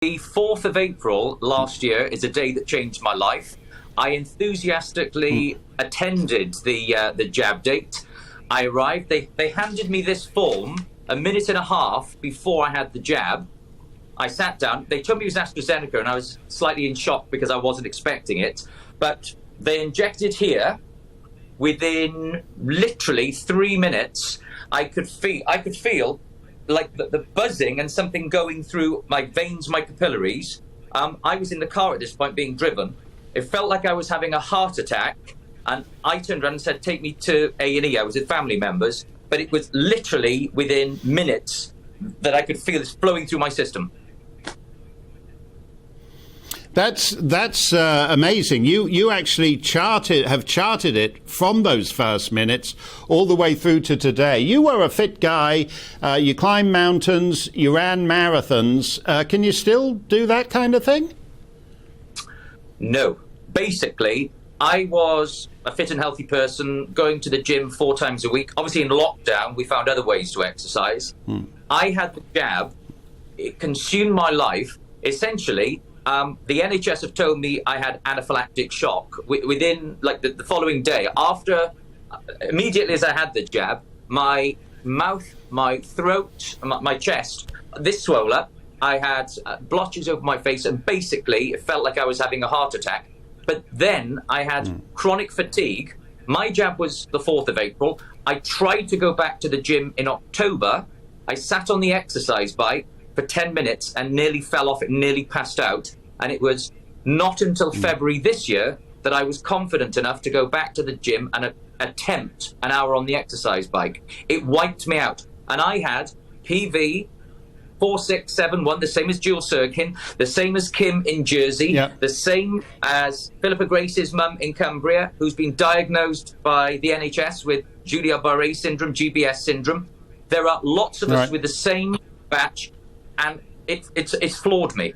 The 4th of April last year is a day that changed my life. I enthusiastically attended the jab date. I arrived. They handed me this form a minute and a half before I had the jab. I sat down. They told me it was AstraZeneca, and I was slightly in shock because I wasn't expecting it. But they injected here. Within literally 3 minutes, I could feel like the buzzing and something going through my veins, my capillaries. I was in the car at this point being driven. It felt like I was having a heart attack, and I turned around and said, take me to A&E. I was with family members, but it was literally within minutes that I could feel this flowing through my system. That's amazing. You actually have charted it from those first minutes all the way through to today. You were a fit guy. You climbed mountains. You ran marathons. Can you still do that kind of thing? No. Basically, I was a fit and healthy person, going to the gym 4 times a week. Obviously, in lockdown, we found other ways to exercise. I had the jab. It consumed my life. Essentially, the NHS have told me I had anaphylactic shock within like the following day. Immediately as I had the jab, my mouth, my throat, my chest, this swelled up. I had blotches over my face, and basically it felt like I was having a heart attack. But then I had chronic fatigue. My jab was the 4th of April. I tried to go back to the gym in October. I sat on the exercise bike for 10 minutes and nearly fell off it, nearly passed out. And it was not until February this year that I was confident enough to go back to the gym and attempt an hour on the exercise bike. It wiped me out. And I had PV 4671, the same as Jules Sirkin, the same as Kim in Jersey, the same as Philippa Grace's mum in Cumbria, who's been diagnosed by the NHS with Guillain-Barré syndrome, GBS syndrome. There are lots of us with the same batch, and it's floored me.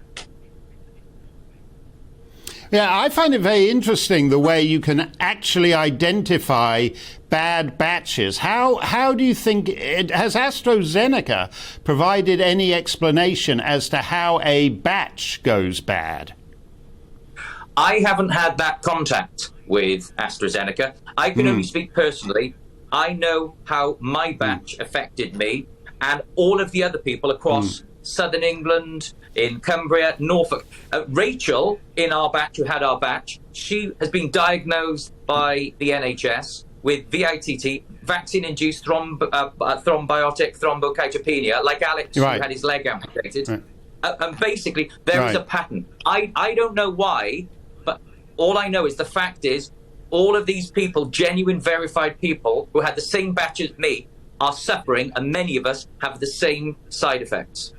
Yeah, I find it very interesting the way you can actually identify bad batches. How do you think has AstraZeneca provided any explanation as to how a batch goes bad? I haven't had that contact with AstraZeneca. I can only speak personally. I know how my batch affected me and all of the other people across Southern England, in Cumbria, Norfolk. Rachel, in our batch, who had our batch, she has been diagnosed by the NHS with VITT, vaccine-induced thrombotic thrombocytopenia, like Alex, who had his leg amputated. And basically, there is a pattern. I don't know why, but all I know is the fact is all of these people, genuine verified people who had the same batch as me, are suffering, and many of us have the same side effects.